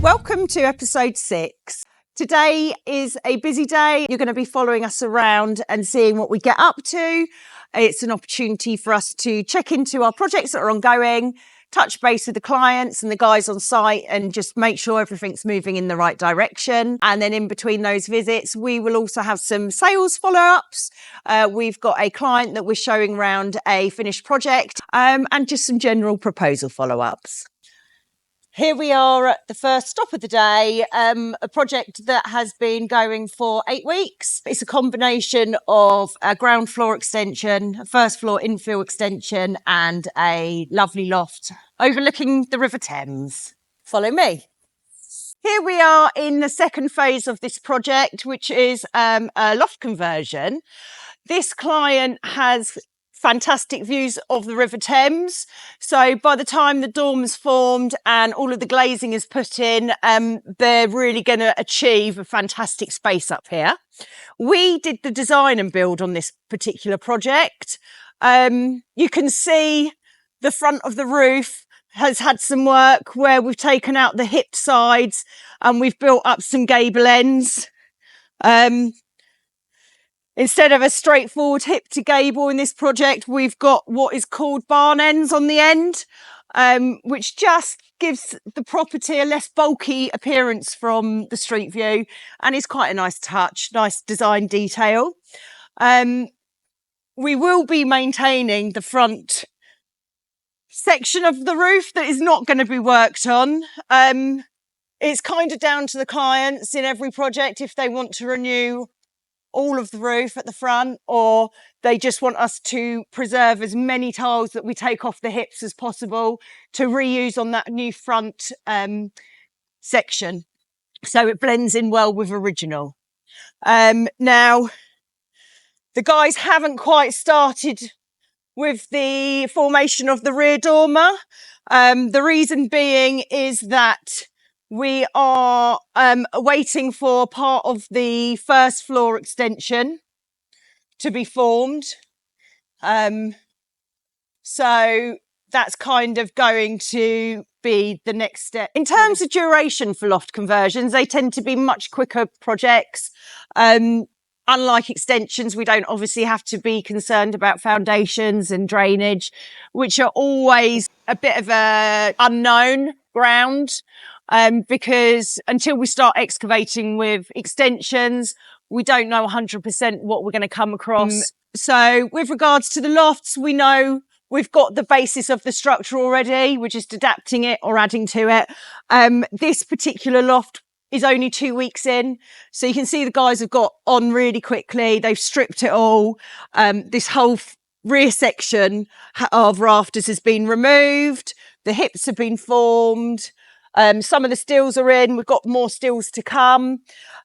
Welcome to episode 6. Today is a busy day. You're going to be following us around and seeing what we get up to. It's an opportunity for us to check into our projects that are ongoing, touch base with the clients and the guys on site and just make sure everything's moving in the right direction. And then in between those visits, we will also have some sales follow-ups. We've got a client that we're showing around a finished project and just some general proposal follow-ups. Here we are at the first stop of the day, a project that has been going for 8 weeks. It's a combination of a ground floor extension, a first floor infill extension, and a lovely loft overlooking the River Thames. Follow me. Here we are in the second phase of this project, which is a loft conversion. This client has fantastic views of the River Thames. So by the time the dorm's formed and all of the glazing is put in, they're really going to achieve a fantastic space up here. We did the design and build on this particular project. You can see the front of the roof has had some work where we've taken out the hip sides and we've built up some gable ends. Instead of a straightforward hip to gable in this project, we've got what is called barn ends on the end, which just gives the property a less bulky appearance from the street view and is quite a nice touch, nice design detail. We will be maintaining the front section of the roof that is not going to be worked on. It's kind of down to the clients in every project if they want to renew all of the roof at the front, or they just want us to preserve as many tiles that we take off the hips as possible to reuse on that new front section. So it blends in well with original. Now, the guys haven't quite started with the formation of the rear dormer. The reason being is that we are waiting for part of the first floor extension to be formed. So that's kind of going to be the next step. In terms of duration for loft conversions, they tend to be much quicker projects. Unlike extensions, we don't obviously have to be concerned about foundations and drainage, which are always a bit of a unknown ground. Because until we start excavating with extensions, we don't know 100% what we're going to come across. So with regards to the lofts, we know we've got the basis of the structure already. We're just adapting it or adding to it. This particular loft is only 2 weeks in. So you can see the guys have got on really quickly. They've stripped it all. This whole rear section of rafters has been removed. The hips have been formed. Some of the stills are in. We've got more stills to come.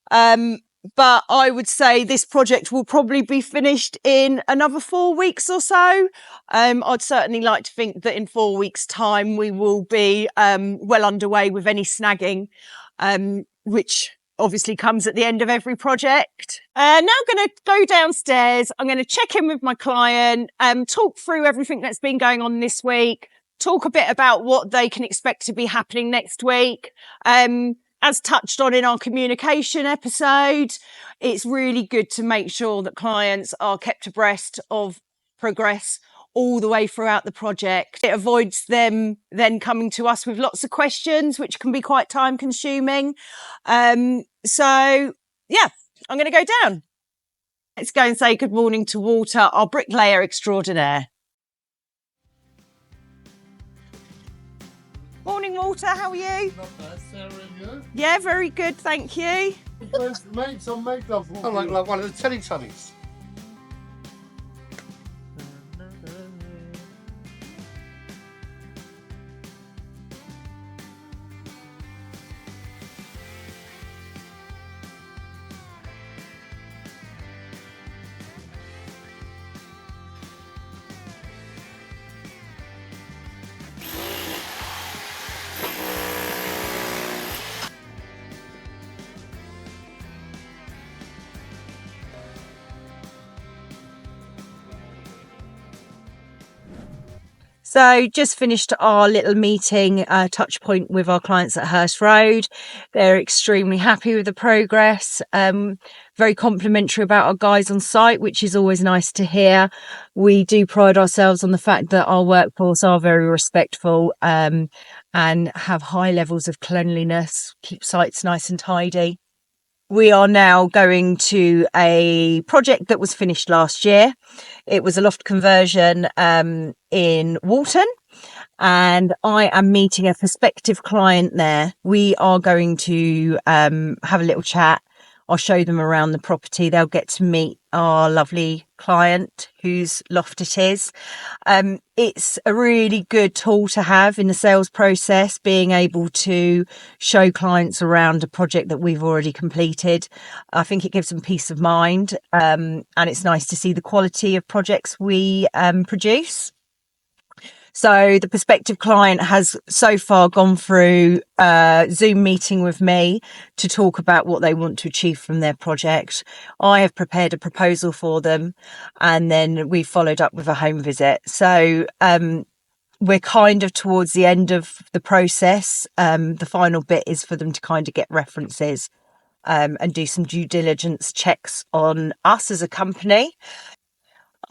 But I would say this project will probably be finished in another 4 weeks or so. I'd certainly like to think that in 4 weeks' time, we will be well underway with any snagging, which obviously comes at the end of every project. Now I'm going to go downstairs. I'm going to check in with my client, talk through everything that's been going on this week, talk a bit about what they can expect to be happening next week. As touched on in our communication episode, it's really good to make sure that clients are kept abreast of progress all the way throughout the project. It avoids them then coming to us with lots of questions, which can be quite time consuming. So yeah, I'm going to go down. Let's go and say good morning to Walter, our bricklayer extraordinaire. Morning, Walter. How are you? Not bad, Sarah, and you? Yeah, very good, thank you. Where's the mates on makeup? I'm like one of the Teletubbies. So just finished our little meeting touch point with our clients at Hurst Road. They're extremely happy with the progress. Very complimentary about our guys on site, which is always nice to hear. We do pride ourselves on the fact that our workforce are very respectful and have high levels of cleanliness, keep sites nice and tidy. We are now going to a project that was finished last year. It was a loft conversion in Walton, and I am meeting a prospective client there. We are going to have a little chat. I'll show them around the property. They'll get to meet our lovely client whose loft it is. It's a really good tool to have in the sales process, being able to show clients around a project that we've already completed. I think it gives them peace of mind, and it's nice to see the quality of projects we produce. So the prospective client has so far gone through a Zoom meeting with me to talk about what they want to achieve from their project. I have prepared a proposal for them, and then we followed up with a home visit. So we're kind of towards the end of the process. The final bit is for them to kind of get references and do some due diligence checks on us as a company.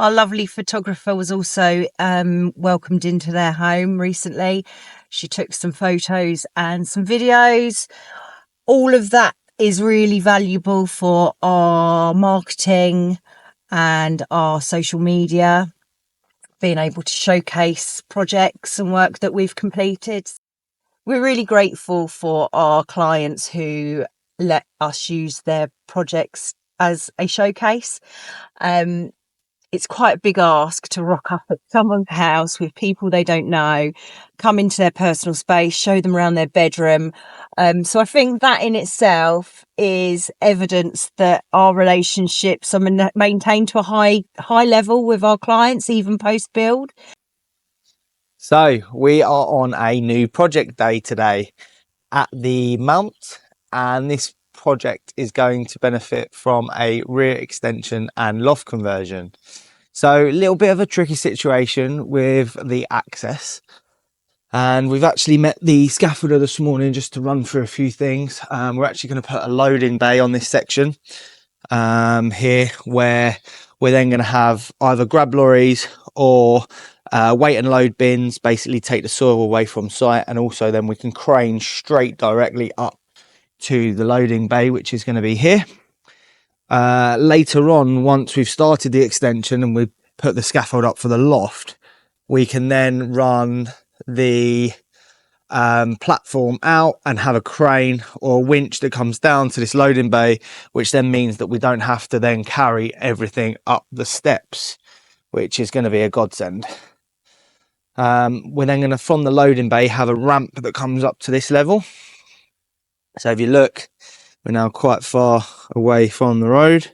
Our lovely photographer was also welcomed into their home recently. She took some photos and some videos. All of that is really valuable for our marketing and our social media, being able to showcase projects and work that we've completed. We're really grateful for our clients who let us use their projects as a showcase. It's quite a big ask to rock up at someone's house with people they don't know, come into their personal space, show them around their bedroom. So I think that in itself is evidence that our relationships are maintained to a high level with our clients, even post build. So we are on a new project day today at the Mount, and this project is going to benefit from a rear extension and loft conversion. So a little bit of a tricky situation with the access, and we've actually met the scaffolder this morning just to run through a few things. We're actually going to put a loading bay on this section here, where we're then going to have either grab lorries or weight and load bins, basically take the soil away from site, and also then we can crane straight directly up to the loading bay, which is going to be here. Later on, once we've started the extension and we put the scaffold up for the loft, we can then run the platform out and have a crane or a winch that comes down to this loading bay, which then means that we don't have to then carry everything up the steps, which is going to be a godsend. We're then going to, from the loading bay, have a ramp that comes up to this level. So if you look, we're now quite far away from the road,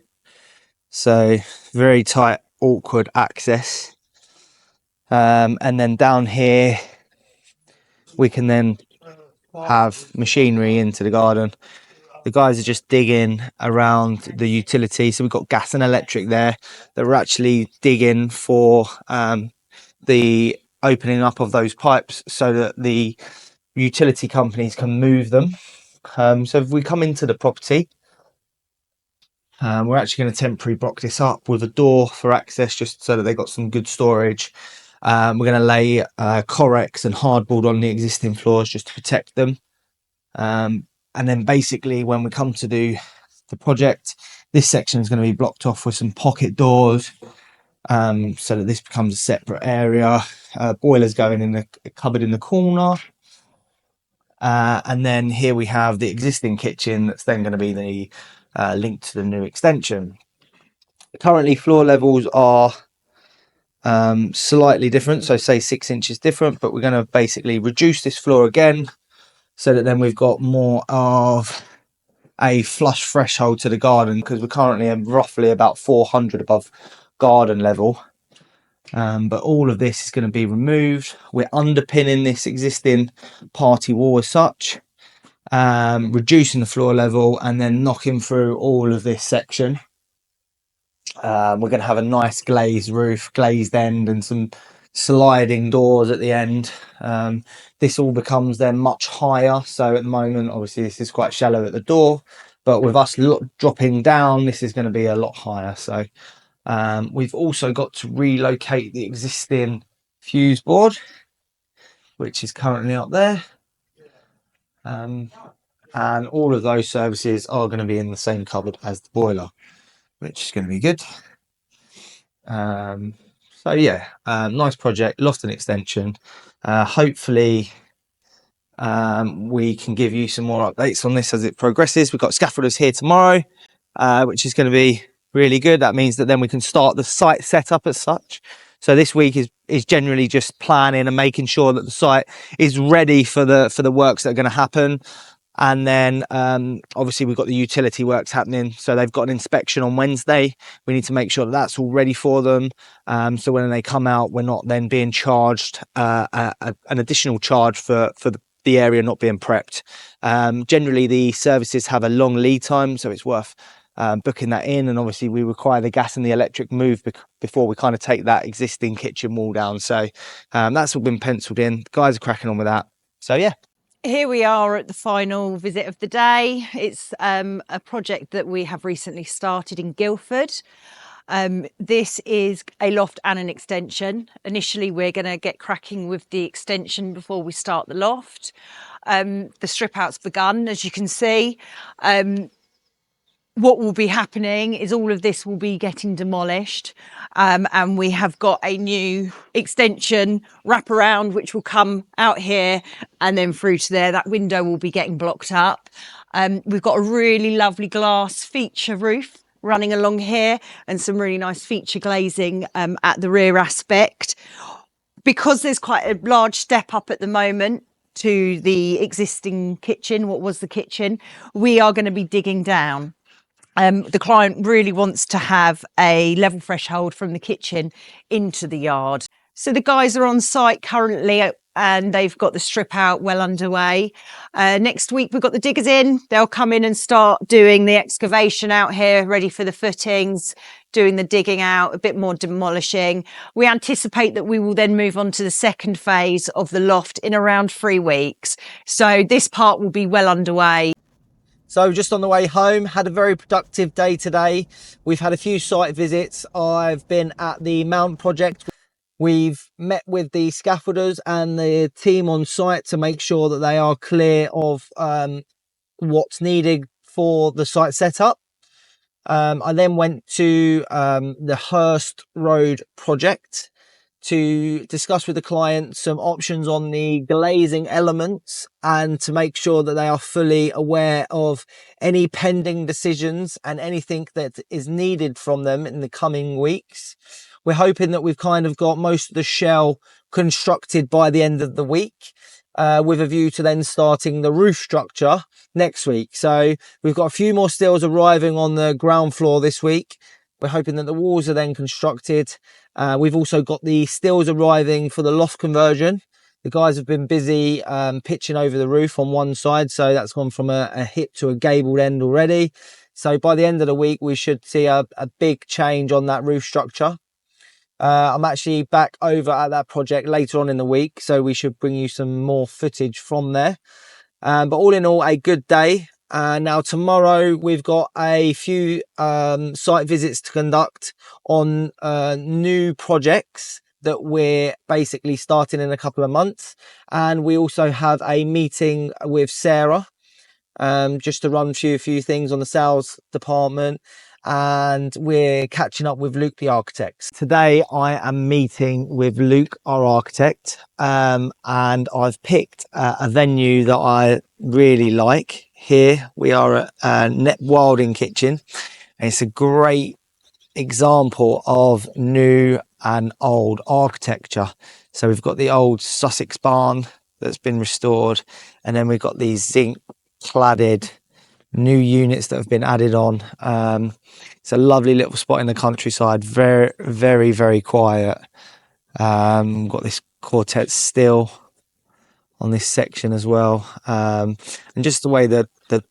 so very tight, awkward access. And then down here we can then have machinery into the garden. The guys are just digging around the utility, so we've got gas and electric there that we're actually digging for the opening up of those pipes so that the utility companies can move them. So if we come into the property, we're actually going to temporarily block this up with a door for access, just so that they've got some good storage. We're going to lay Correx and hardboard on the existing floors just to protect them. And then basically when we come to do the project, this section is going to be blocked off with some pocket doors, so that this becomes a separate area. Boilers going in the cupboard in the corner. And then here we have the existing kitchen that's then going to be the link to the new extension. Currently floor levels are slightly different, so say 6 inches different, but we're going to basically reduce this floor again so that then we've got more of a flush threshold to the garden, because we're currently roughly about 400 above garden level. But all of this is going to be removed. We're underpinning this existing party wall as such, reducing the floor level and then knocking through all of this section. We're going to have a nice glazed roof, glazed end, and some sliding doors at the end. This all becomes then much higher. So at the moment, obviously this is quite shallow at the door, but with us dropping down, this is going to be a lot higher. So we've also got to relocate the existing fuse board, which is currently up there. And all of those services are going to be in the same cupboard as the boiler, which is going to be good. So yeah, nice project, loft and extension. Hopefully we can give you some more updates on this as it progresses. We've got scaffolders here tomorrow, which is going to be really good. That means that then we can start the site setup as such. So this week is generally just planning and making sure that the site is ready for the works that are going to happen. And then obviously we've got the utility works happening. So they've got an inspection on Wednesday. We need to make sure that that's all ready for them. So when they come out, we're not then being charged an additional charge for the area not being prepped. Generally, the services have a long lead time, so it's worth booking that in. And obviously we require the gas and the electric move before we kind of take that existing kitchen wall down. So that's all been penciled in. The guys are cracking on with that. So yeah. Here we are at the final visit of the day. It's a project that we have recently started in Guildford. This is a loft and an extension. Initially, we're going to get cracking with the extension before we start the loft. The strip out's begun, as you can see. What will be happening is all of this will be getting demolished, and we have got a new extension wraparound which will come out here and then through to there. That window will be getting blocked up. We've got a really lovely glass feature roof running along here and some really nice feature glazing at the rear aspect. Because there's quite a large step up at the moment to the existing kitchen, what was the kitchen, we are going to be digging down. The client really wants to have a level threshold from the kitchen into the yard. So the guys are on site currently and they've got the strip out well underway. Next week, we've got the diggers in. They'll come in and start doing the excavation out here, ready for the footings, doing the digging out, a bit more demolishing. We anticipate that we will then move on to the second phase of the loft in around 3 weeks. So this part will be well underway. So just on the way home, had a very productive day today. We've had a few site visits. I've been at the Mount project. We've met with the scaffolders and the team on site to make sure that they are clear of what's needed for the site setup. I then went to the Hurst Road project to discuss with the client some options on the glazing elements and to make sure that they are fully aware of any pending decisions and anything that is needed from them in the coming weeks. We're hoping that we've kind of got most of the shell constructed by the end of the week, with a view to then starting the roof structure next week. So we've got a few more steels arriving on the ground floor this week. We're hoping that the walls are then constructed. We've also got the steels arriving for the loft conversion. The guys have been busy pitching over the roof on one side, so that's gone from a hip to a gabled end already. So by the end of the week, we should see a big change on that roof structure. I'm actually back over at that project later on in the week, so we should bring you some more footage from there. But all in all, a good day. Now tomorrow we've got a few site visits to conduct on new projects that we're basically starting in a couple of months, and we also have a meeting with Sarah just to run through a few things on the sales department, and we're catching up with Luke the architect. Today I am meeting with Luke our architect, and I've picked a venue that I really like. Here we are at Net Wilding Kitchen, and it's a great example of new and old architecture. So we've got the old Sussex barn that's been restored, and then we've got these zinc cladded new units that have been added on. It's a lovely little spot in the countryside, very, very, very quiet. Got this quartet still on this section as well, and just the way that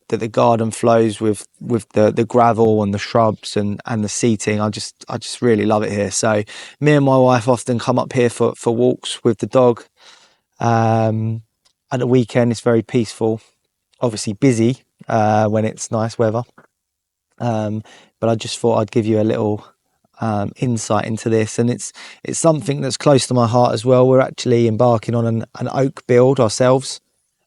the garden flows with the gravel and the shrubs and the seating. I just really love it here. So me and my wife often come up here for walks with the dog. At the weekend it's very peaceful, obviously busy when it's nice weather, but I just thought I'd give you a little insight into this, and it's something that's close to my heart as well. We're actually embarking on an oak build ourselves.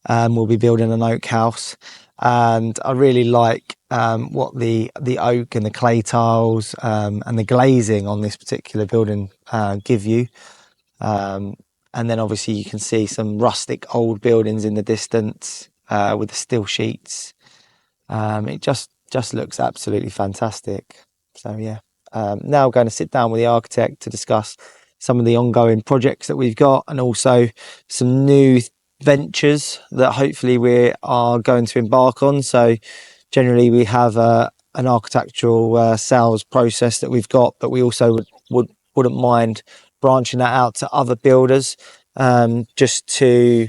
We'll be building an oak house, and I really like what the oak and the clay tiles and the glazing on this particular building give you. And then obviously you can see some rustic old buildings in the distance with the steel sheets. It just looks absolutely fantastic. So yeah, now I'm going to sit down with the architect to discuss some of the ongoing projects that we've got, and also some new ventures that hopefully we are going to embark on. So generally we have an architectural sales process that we've got, but we also wouldn't mind branching that out to other builders, just to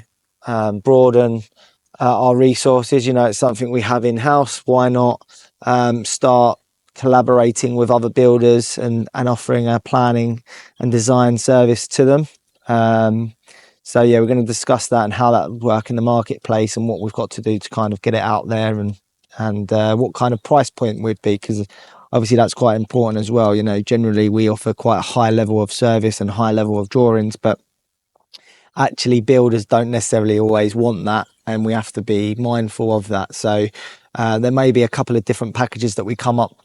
broaden our resources. You know, it's something we have in-house. Why not start collaborating with other builders and offering a planning and design service to them? So yeah, we're going to discuss that and how that would work in the marketplace, and what we've got to do to kind of get it out there, and what kind of price point would be, because obviously that's quite important as well. You know, generally we offer quite a high level of service and high level of drawings, but actually builders don't necessarily always want that, and we have to be mindful of that. So there may be a couple of different packages that we come up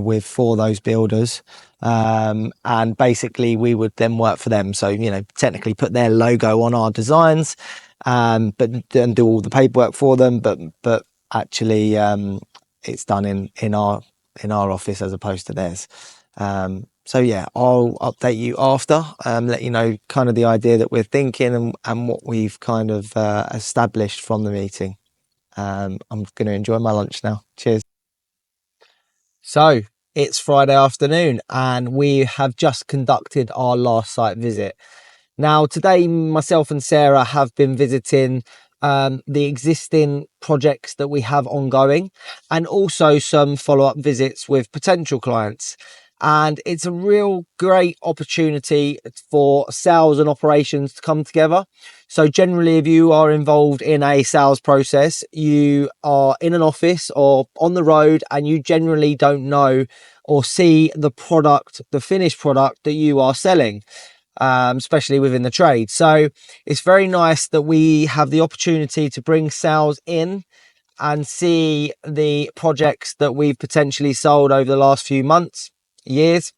with for those builders, and basically we would then work for them. So, you know, technically put their logo on our designs, but then do all the paperwork for them, but actually it's done in our office as opposed to theirs. So yeah, I'll update you after, let you know kind of the idea that we're thinking and what we've kind of established from the meeting. I'm going to enjoy my lunch now. Cheers. So it's Friday afternoon and we have just conducted our last site visit. Now today, myself and Sarah have been visiting the existing projects that we have ongoing, and also some follow-up visits with potential clients. And it's a real great opportunity for sales and operations to come together. So generally, if you are involved in a sales process, you are in an office or on the road, and you generally don't know or see the product, the finished product that you are selling, especially within the trade. So it's very nice that we have the opportunity to bring sales in and see the projects that we've potentially sold over the last few months, years,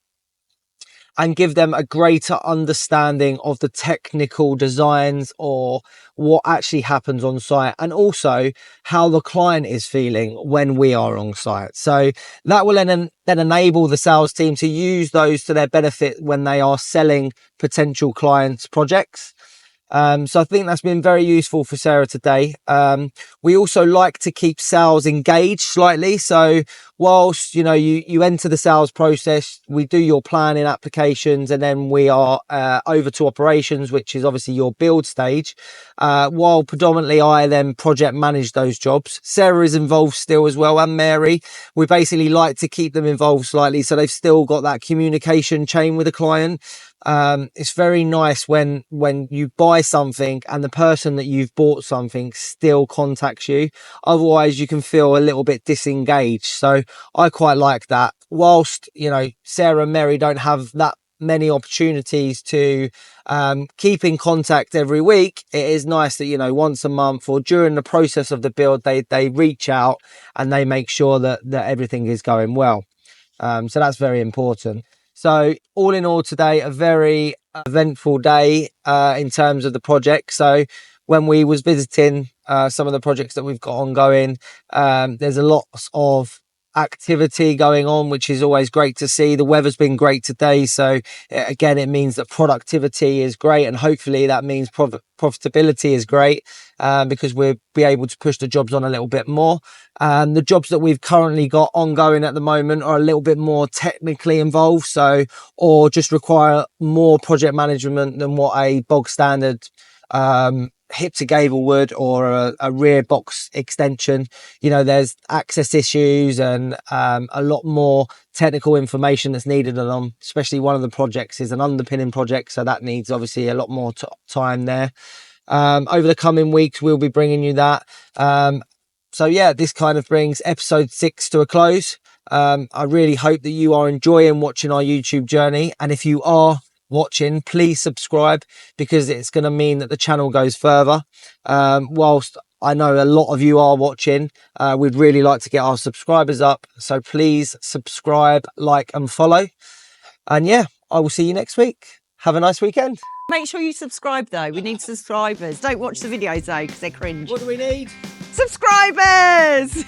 and give them a greater understanding of the technical designs or what actually happens on site, and also how the client is feeling when we are on site. So that will then enable the sales team to use those to their benefit when they are selling potential clients' projects. So I think that's been very useful for Sarah today. We also like to keep sales engaged slightly. So whilst, you know, you enter the sales process, we do your planning applications, and then we are over to operations, which is obviously your build stage. While predominantly I then project manage those jobs, Sarah is involved still as well, and Mary. We basically like to keep them involved slightly, so they've still got that communication chain with the client. It's very nice when you buy something and the person that you've bought something still contacts you. Otherwise you can feel a little bit disengaged. So I quite like that. Whilst, you know, Sarah and Mary don't have that many opportunities to keep in contact every week, it is nice that, you know, once a month or during the process of the build, they reach out and they make sure that everything is going well. So that's very important. So all in all today, a very eventful day in terms of the project. So when we was visiting some of the projects that we've got ongoing, there's a lot of activity going on, which is always great to see. The weather's been great today, so again it means that productivity is great, and hopefully that means profitability is great, because we'll be able to push the jobs on a little bit more. The jobs that we've currently got ongoing at the moment are a little bit more technically involved, so or just require more project management than what a bog standard hip to gable wood or a rear box extension, you know, there's access issues and a lot more technical information that's needed on them. Especially one of the projects is an underpinning project, so that needs obviously a lot more time there. Over the coming weeks we'll be bringing you that. So yeah, this kind of brings episode 6 to a close. I really hope that you are enjoying watching our YouTube journey, and if you are watching, please subscribe, because it's going to mean that the channel goes further. Whilst I know a lot of you are watching, we'd really like to get our subscribers up, so please subscribe, like and follow. And yeah, I will see you next week. Have a nice weekend. Make sure you subscribe though. We need subscribers. Don't watch the videos though because they're cringe. What do we need? Subscribers!